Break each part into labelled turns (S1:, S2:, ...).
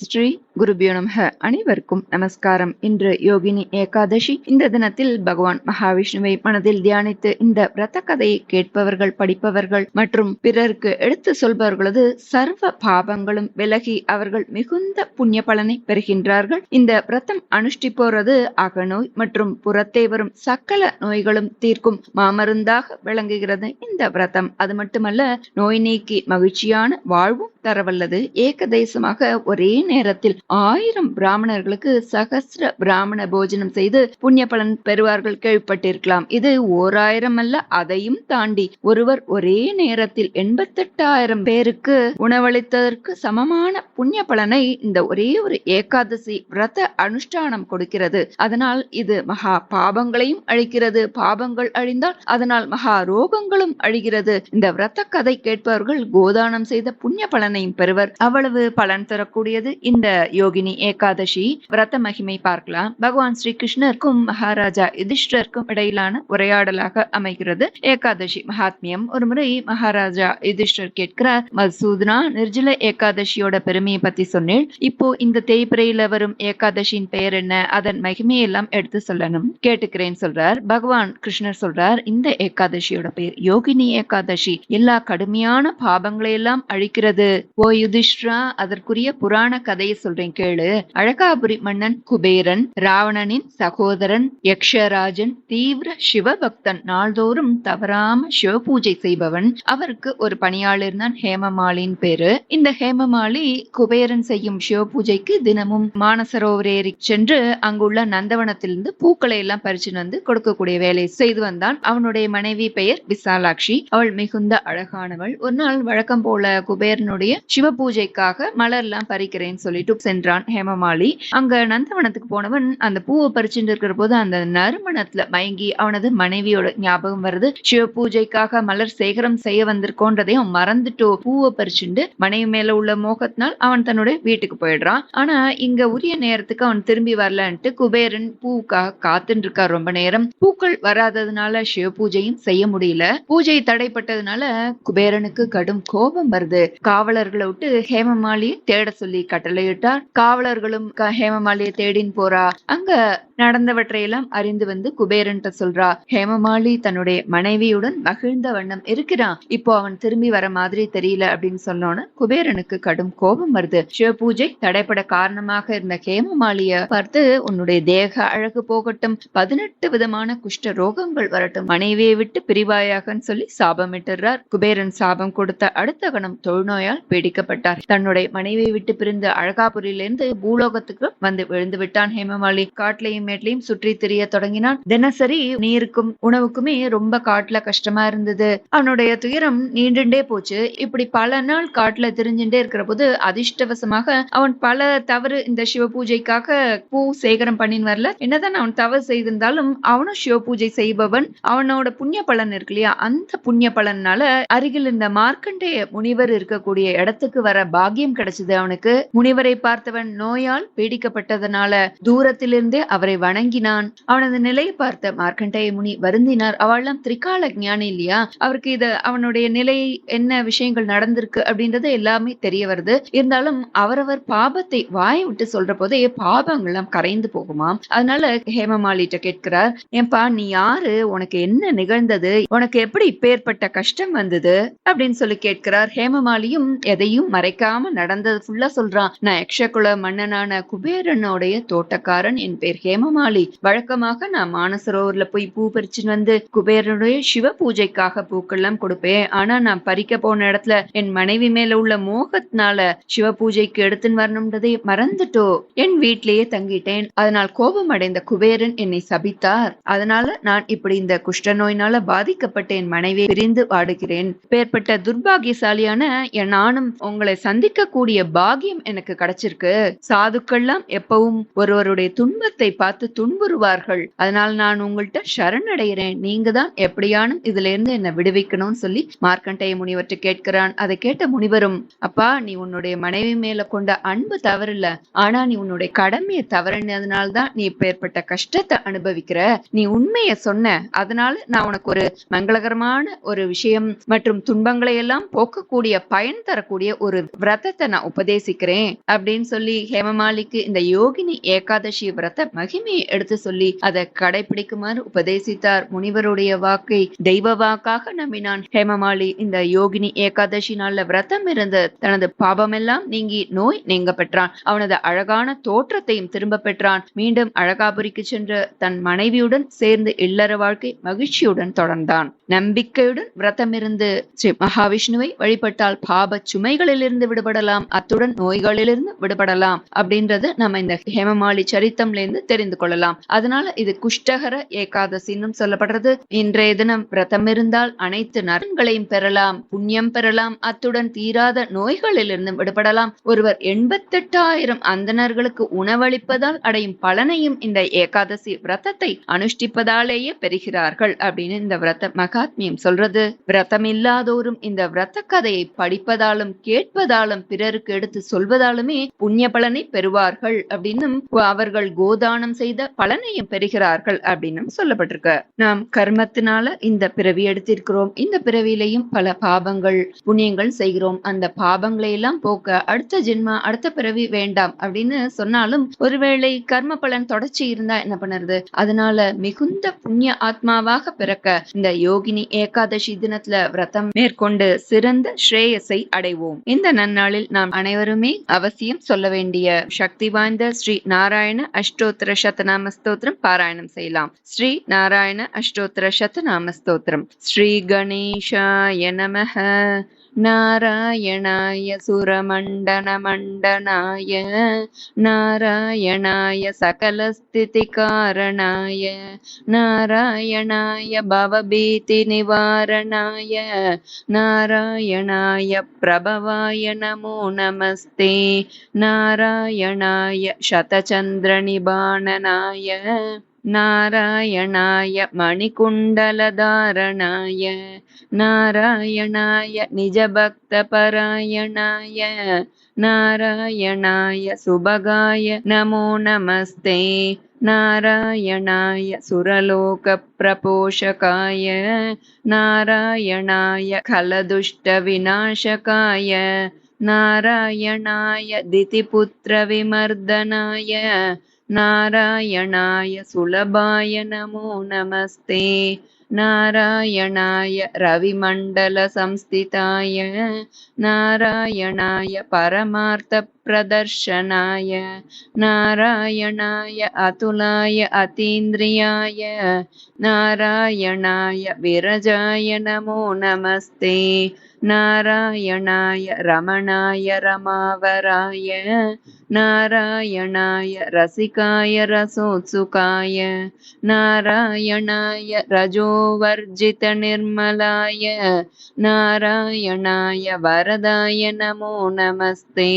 S1: ஸ்ரீ குருபியோ நமஹ. அனைவருக்கும் நமஸ்காரம். இன்று யோகினி ஏகாதசி. இந்த தினத்தில் பகவான் மகாவிஷ்ணுவை மனதில் தியானித்து இந்த விரத கதையை கேட்பவர்கள், படிப்பவர்கள் மற்றும் பிறருக்கு எடுத்து சொல்பவர்களது சர்வ பாபங்களும் விலகி அவர்கள் மிகுந்த புண்ணிய பலனை பெறுகின்றார்கள். இந்த விரதம் அனுஷ்டிப்போரது அகநோய் மற்றும் புறத்தே வரும் சகல நோய்களும் தீர்க்கும் மாமருந்தாக விளங்குகிறது இந்த விரதம். அது மட்டுமல்ல, நோய் நீக்கி மகிழ்ச்சியான வாழ்வும் தரவல்லது. ஏகதேசமாக ஒரே நேரத்தில் 1000 பிராமணர்களுக்கு சகஸ்ர பிராமண போஜனம் செய்து புண்ணிய பலன் பெறுவார்கள், கேள்விப்பட்டிருக்கலாம். இது 1000 அல்ல, அதையும் தாண்டி ஒருவர் ஒரே நேரத்தில் 88,000 பேருக்கு உணவளித்ததற்கு சமமான புண்ணிய பலனை இந்த ஒரே ஒரு ஏகாதசி விரத அனுஷ்டானம் கொடுக்கிறது. அதனால் இது மகா பாபங்களையும் அழிக்கிறது. பாபங்கள் அழிந்தால் அதனால் மகா ரோகங்களும் அழிகிறது. இந்த விரத கதை கேட்பவர்கள் கோதானம் செய்த புண்ணிய பலனையும் பெறுவர். அவ்வளவு பலன் தரக்கூடியது இந்த யோகினி ஏகாதசி. விரத மகிமை பார்க்கலாம். பகவான் ஸ்ரீ கிருஷ்ணருக்கும் மகாராஜா யுதிஷ்டருக்கும் இடையிலான உரையாடலாக அமைகிறது ஏகாதசி மகாத்மியம். ஒருமுறை மகாராஜா யுதிஷ்டர் கேட்கிறார், மதுசூதனா, நிர்ஜல ஏகாதசியோட பெருமையை பத்தி சொன்னேன். இப்போ இந்த தேய்பிரையில வரும் ஏகாதசியின் பெயர் என்ன, அதன் மகிமையெல்லாம் எடுத்து சொல்லணும், கேட்டுக்கிறேன்னு சொல்றார். பகவான் கிருஷ்ணர் சொல்றார், இந்த ஏகாதசியோட பெயர் யோகினி ஏகாதசி. எல்லா கடுமையான பாபங்களை எல்லாம் அழிக்கிறது. ஓ யுதிஷ்டரா, அதற்குரிய புராண கதையை சொல்றேன் கேளு. அழகாபுரி மன்னன் குபேரன், ராவணனின் சகோதரன் யக்ஷராஜன், தீவிர சிவபக்தன், நாள்தோறும் தவறாம சிவ பூஜை செய்பவன். அவருக்கு ஒரு பணியாளர் இருந்தான், ஹேமமாலின் பேரு. இந்த ஹேமமாலி குபேரன் செய்யும் சிவ பூஜைக்கு தினமும் மானசரோவர் ஏறி சென்று அங்குள்ள நந்தவனத்திலிருந்து பூக்களை எல்லாம் பறிச்சுன்னு வந்து கொடுக்கக்கூடிய வேலையை செய்து வந்தான். அவனுடைய மனைவி பெயர் விசாலாட்சி. அவள் மிகுந்த அழகானவள். ஒரு நாள் வழக்கம் போல குபேரனுடைய சிவ பூஜைக்காக மலர் எல்லாம் பறிக்கிறேன்னு சொல்லிட்டு சென்றான் ஹேமமாலி. அங்க நந்தவனத்துக்கு போனவன் அந்த பூவை பறிச்சுட்டு இருக்கிற போது அந்த நறுமணத்துல மயங்கி அவனது மனைவியோட ஞாபகம் வருது. சிவ பூஜைக்காக மலர் சேகரம் செய்ய வந்திருக்கோன்றதை அவன் மறந்துட்டோ பூவை பறிச்சுண்டு மனைவி மேல உள்ள மோகத்தினால் அவன் தன்னுடைய வீட்டுக்கு போயிடுறான். ஆனா இங்க உரிய நேரத்துக்கு அவன் திரும்பி வரலன்ட்டு குபேரன் பூவுக்காக காத்துட்டு இருக்கார் ரொம்ப நேரம். பூக்கள் வராததுனால சிவ பூஜையும் செய்ய முடியல. பூஜை தடைப்பட்டதுனால குபேரனுக்கு கடும் கோபம் வருது. காவலர்களை விட்டு ஹேமமாலியை தேட சொல்லி கட்டளையிட்டார். காவலர்களும் ஹேமமாலியை தேடின்னு போறா. அங்க நடந்தவற்றையெல்லாம் அறிந்து வந்து குபேரன் சொல்றா, ஹேமமாலி தன்னுடைய மனைவியுடன் மகிழ்ந்த வண்ணம் இருக்கிறான், இப்போ அவன் திரும்பி வர மாதிரி தெரியல அப்படின்னு சொன்னோன்னு குபேரனுக்கு கடும் கோபம் வருது. சிவ பூஜை தடைப்பட காரணமாக இருந்த ஹேமமாலிய பார்த்து, உன்னுடைய தேக அழகு போகட்டும், 18 விதமான குஷ்ட ரோகங்கள் வரட்டும், மனைவியை விட்டு பிரிவாயாகன்னு சொல்லி சாபமிட்டுறார். குபேரன் சாபம் கொடுத்த அடுத்த கணம் தொழுநோயால் பீடிக்கப்பட்டார். தன்னுடைய மனைவியை விட்டு பிரிந்து அழகாபுரியிலிருந்து பூலோகத்துக்கு வந்து விழுந்து விட்டான் ஹேமமாலி. காட்டிலையும் மேட்லையும் சுற்றி திரிய தொடங்கினான். தினசரி நீருக்கும் உணவுக்குமே ரொம்ப காட்டுல கஷ்டமா இருந்தது. அவனுடைய துயரம் நீண்டுண்டே போச்சு. இப்படி பல நாள் காட்டுல திரிஞ்சுட்டே இருக்கிற போது அதிர்ஷ்டவசமாக அவன் பல தவறு இந்த சிவ பூஜைக்காக பூ சேகரம் பண்ணின்னு வரல. என்னதான் அவன் தவறு செய்திருந்தாலும் அவனும் சிவ பூஜை செய்பவன். அவனோட புண்ணிய பலன் இருக்கு இல்லையா, அந்த புண்ணிய பலனால அருகில் இந்த மார்க்கண்டேய முனிவர் இருக்கக்கூடிய இடத்துக்கு வர பாக்கியம் கிடைச்சது அவனுக்கு. முனிவரை பார்த்தவன் நோயால் பீடிக்கப்பட்டதனால தூரத்திலிருந்தே அவரை வணங்கினான். அவனது நிலையை பார்த்த மார்க்கண்டேய முனி வருந்தினார். அவள்லாம் திரிகால ஞானி இல்லையா, அவருக்கு இது அவனுடைய நிலை என்ன விஷயங்கள் நடந்திருக்கு அப்படின்றது எல்லாமே தெரிய வருது. இருந்தாலும் அவரவர் பாபத்தை வாயை விட்டு சொல்ற போதே பாபங்கள் எல்லாம் கரைந்து போகுமாம். அதனால ஹேமமாலிட்ட கேட்கிறார், ஏன்பா நீ யாரு, உனக்கு என்ன நிகழ்ந்தது, உனக்கு எப்படி இப்பேற்பட்ட கஷ்டம் வந்தது அப்படின்னு சொல்லி கேட்கிறார். ஹேமமாலியும் எதையும் மறைக்காம நடந்தது ஃபுல்லா சொல்றான். நான் யக்ஷகுல மன்னனான குபேரனுடைய தோட்டக்காரன், என் பேர் ஹேமமாலி. வழக்கமாக நான் மானசரோவர்ல போய் பூ பறிச்சுன்னு வந்து குபேரனுடைய சிவ பூஜைக்காக பூக்கெல்லாம் கொடுப்பேன். ஆனா நான் பறிக்க போன இடத்துல என் மனைவி மேல உள்ள மோகத்தினால சிவ பூஜைக்கு எடுத்துன்னு வரணும்ன்றதை மறந்துட்டோ என் வீட்டிலேயே தங்கிட்டேன். அதனால் கோபம் அடைந்த குபேரன் என்னை சபித்தார். அதனால நான் இப்படி இந்த குஷ்ட நோயினால பாதிக்கப்பட்ட என் மனைவியை பிரிந்து வாடுகிறேன். பேர்பட்ட துர்பாகியசாலியான நானும் உங்களை சந்திக்க கூடிய பாகியம் எனக்கு கிடைச்சிருக்கு. சாதுக்கள்லாம் எப்பவும் ஒருவருடைய துன்பத்தை பார்த்து துன்புறுவார்கள். அதனால நான் உங்கள்கிட்ட சரணடைகிறேன். நீங்க தான் எப்படியானும் இதுல இருந்து என்ன விடுவிக்கணும்னு சொல்லி மார்க்கண்டேய முனிவர்கிட்ட கேட்கிறான். அதை கேட்ட முனிவரும், அப்பா நீ உன்னுடைய மனைவி மேல கொண்ட அன்பு தவறில்ல, ஆனா நீ உன்னுடைய கடமையை தவறினதுனால்தான் நீ இப்ப ஏற்பட்ட கஷ்டத்தை அனுபவிக்கிற. நீ உண்மைய சொன்ன, அதனால நான் உனக்கு ஒரு மங்களகரமான ஒரு விஷயம் மற்றும் துன்பங்களை எல்லாம் போக்கக்கூடிய பயன் தரக்கூடிய ஒரு விரதத்தை நான் உபதேசிக்கிறேன். அப்படின்னு சொல்லி ஹேமமாலிக்கு இந்த யோகினி ஏகாதசி விரத மகிமையை எடுத்து சொல்லி அதை கடைபிடிக்குமாறு உபதேசித்தார். முனிவருடைய வாக்கை தெய்வ வாக்காக நம்பினான் ஹேமமாலி. இந்த யோகினி ஏகாதசி நாள்ல விரதம் இருந்து தனது பாபமெல்லாம் நீங்கி நோய் நீங்க பெற்றான். அவனது அழகான தோற்றத்தையும் திரும்ப பெற்றான். மீண்டும் அழகாபுரிக்கு சென்று தன் மனைவியுடன் சேர்ந்து இல்லற வாழ்க்கை மகிழ்ச்சியுடன் தொடர்ந்தான். நம்பிக்கையுடன் விரதமிருந்து ஸ்ரீ மகாவிஷ்ணுவை வழிபட்டால் பாப சுமைகளிலிருந்து விடுபடலாம், அத்துடன் நோய்களிலிருந்து விடுபடலாம் அப்படின்றது நம்ம இந்த ஹேமமாலி சரித்தம்ல இருந்து தெரிந்து கொள்ளலாம். அதனால இது குஷ்டகர ஏகாதசின்னு சொல்லப்படுறது. இன்றைய தினம் விரதம் இருந்தால் அனைத்து நலன்களையும் பெறலாம், புண்ணியம் பெறலாம், அத்துடன் தீராத நோய்களிலிருந்து விடுபடலாம். ஒருவர் 88,000 அந்தணர்களுக்கு உணவளிப்பதால் அடையும் பலனையும் இந்த ஏகாதசி விரதத்தை அனுஷ்டிப்பதாலேயே பெறுகிறார்கள் அப்படின்னு இந்த விரத மகாத்மியம் சொல்றது. விரதம் இல்லாதோரும் இந்த விரத கதையை படிப்பதாலும் கேட்பதாலும் பிறருக்கு எடுத்து சொல்வதாலுமே புண்ணிய பலனை பெறுவார்கள் அப்படின்னும் அவர்கள் கோதானம் செய்த பலனையும் பெறுகிறார்கள் அப்படின்னும் சொல்லப்பட்டிருக்கு. நாம் கர்மத்தினால இந்த பிறவி எடுத்திருக்கிறோம். இந்த பிறவியிலையும் பல பாபங்கள் புண்ணியங்கள் செய்கிறோம். அந்த பாபங்களை எல்லாம் போக்க அடுத்த ஜென்மா அடுத்த பிறவி வேண்டாம் அப்படின்னு சொன்னாலும் ஒருவேளை கர்ம பலன் தொடர்ச்சி இருந்தா என்ன பண்ணுறது? அதனால மிகுந்த புண்ணிய ஆத்மாவாக பிறக்க இந்த யோகினி ஏகாதசி தினத்துல விரதம் மேற்கொண்டு சிறந்த ஸ்ரேயஸை அடைவோம். இந்த நன்னாளில் நாம் அனைவருமே அவசியம் சொல்ல வேண்டிய சக்தி வாய்ந்த ஸ்ரீ நாராயண அஷ்டோத்திர சதநாம ஸ்தோத்திரம் பாராயணம் செய்யலாம். ஸ்ரீ நாராயண அஷ்டோத்திர சதநாம ஸ்தோத்திரம். ஸ்ரீ கணேஷாய நமஹ. நாராயணாய சுரமண்டன மண்டனாய நாராயணாய சகலஸ்திதி காரணாய நாராயணாய பவபீதி நிவாரணாய நாராயணாய பிரபவாய நமோ நமஸ்தே நாராயணாய சதசந்திர நிபாணனாய நாராயணாய மணிகுண்டலதாரணாய நாராயணாய நிஜபக்த பராயணாய நாராயணாய சுபகாய நமோ நமஸ்தே நாராயணாய சுரலோக பிரபோஷகாய நாராயணாய கலதுஷ்ட விநாசகாய நாராயணாய திதிபுத்திர விமர்தனாய நாராயணாய சுலபாய நமோ நமஸ்தே நாராயணாய ரவிமண்டல சம்ஸ்திதாய நாராயணாய பரமார்த்த பிரதர்ஷனாய நாராயணாய அதுலாய அதீந்திரியாய நாராயணாய விரஜாய நமோ நமஸ்தே நாராயணாய ரமணாய ரமாவராய நாராயணாய ரசிகாய ரசோத்சுகாய நாராயணாய ரஜோவர்ஜித நிர்மலாய நாராயணாய வரதாய நமோ நமஸ்தே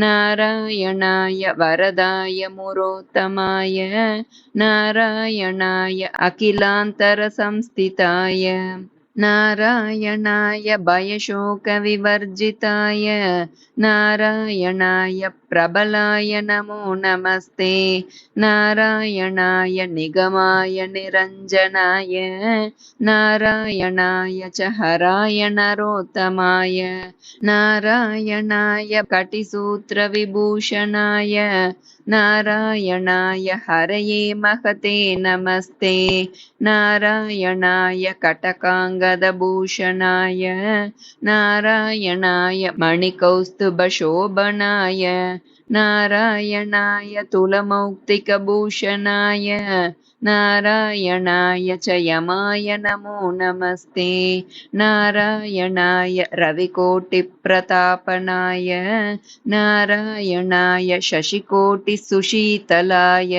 S1: நாராயணாய வரதாய முரோத்தமாய நாராயணாய அகிலாந்தர சம்ஸ்திதாய நாராயணாய பயசோக விவர்ஜிதாய நாராயணாய பிரபலாய நமோ நமஸ்தே நாராயணாய நிகமாய நிரஞ்சனாய நாராயணாய ச ஹராய நரோத்தமாய நாராயணாய கட்டிசூத்திர விபூஷணாய நாராயணாய ஹரயே மகதே நமஸ்தே நாராயணாய கடகாங்கத பூஷணாய நாராயணாய மணிகௌஸ்துபசோபனாய நாராயணாய துலமௌக்திக பூஷணாய நாராயணாய ச யமாய நமோ நமஸ்தே நாராயணாய ரவிகோட்டி பிரதாபனாய நாராயணாய சசிகோட்டி சுஷீதலாய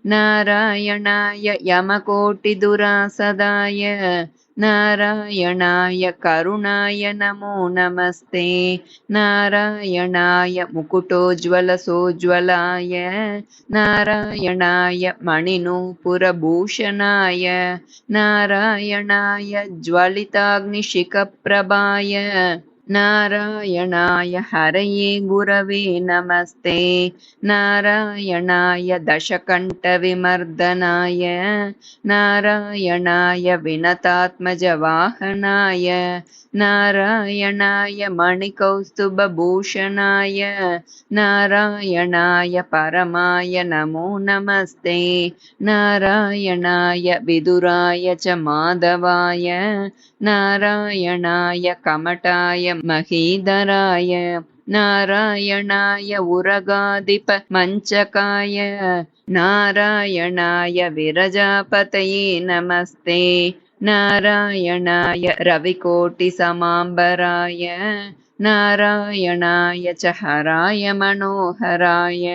S1: நாராயணாய யமகோட்டி துராசதாய நாராயணாய கருணாய நமோ நமஸ்தே நாராயணாய முகுட்டோஜ்வல சோஜ்வலாய நாராயணாய மணிநூபுரபூஷணாய நாராயணாய ஜ்வலிதாக்னிஷிக பிரபாய नारायणाय हरये गुरवे नमस्ते। नारायणाय दशकण्ठविमर्दनाय नारायणाय विनतात्मजवाहनाय नारायणाय मणिकौस्तुभभूषणाय नारायणाय परमाय नमो नमस्ते। नारायणाय विदुराय च माधवाय नारायणाय कमटाय महीधराय नारायणाय उरगाधिपमञ्चकाय नारायणाय विरजापतये नमस्ते। नारायणाय रविकोटिसमाम्बराय नारायणाय च हराय मनोहराय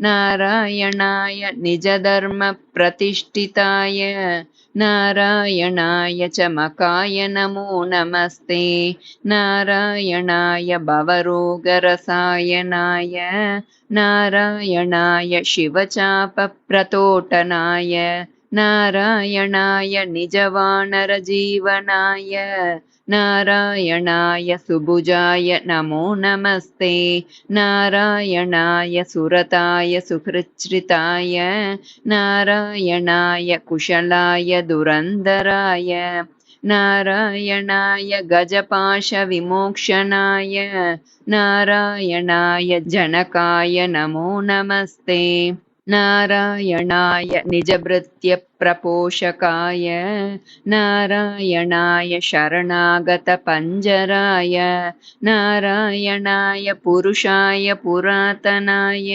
S1: नारायणाय निजधर्मप्रतिष्ठिताय नारायणाय च मकाय नमो नमस्ते। नारायणाय भवरोगरसायनाय नारायणाय शिवचापप्रतोटनाय नारायणाय निजवानरजीवनाय नारायणाय सुभुजाय नमो नमस्ते। नारायणाय सुरताय सुहृच्छ्रिताय नारायणाय कुशलाय दुरन्धराय नारायणाय गजपाशविमोक्षणाय नारायणाय जनकाय नमो नमस्ते। नारायणाय निजभृत्यप्रपोषकाय नारायणाय शरणागतपञ्जराय नारायणाय पुरुषाय पुरातनाय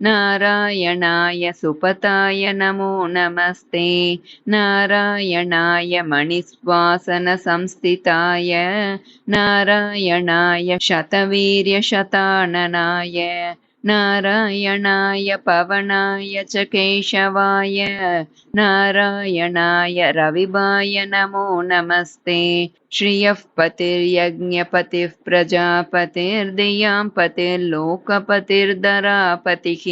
S1: नारायणाय सुपताय नमो नमस्ते। नारायणाय मणिश्वासनसंस्थिताय नारायणाय शतवीर्यशताननाय नारायणाय पवनाय च केशवाय नारायणाय रविवाय नमो नमस्ते। श्रियः पतिर्यज्ञपतिः प्रजापतिर्दियां पतिर्लोकपतिर्धरापतिः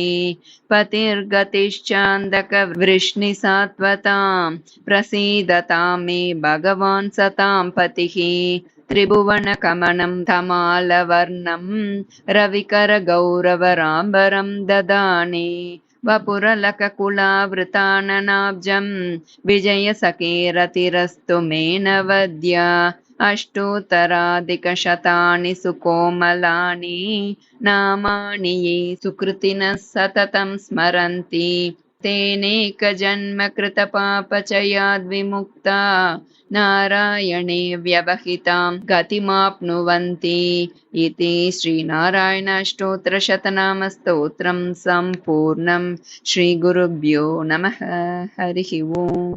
S1: पतिर्गतिश्चान्दकवृष्णिसात्वतां प्रसीदतां मे भगवान् सतां पतिः। त्रिभुवनकमनं तमालवर्णं रविकरगौरवराम्बरं ददाने वपुरलककुलावृताननाब्जं विजयसखेरतिरस्तु मे नवद्या। अष्टोत्तराधिकशतानि सुकोमलानि नामानि ये सुकृतिनः सततं स्मरन्ति तेनेकजन्मकृतपापचयाद्विमुक्ता नारायणे व्यवहितां गतिमाप्नुवन्ति। इति श्रीनारायणाष्टोत्तरशतनामस्तोत्रं सम्पूर्णं। श्रीगुरुभ्यो नमः। हरिः ओम्।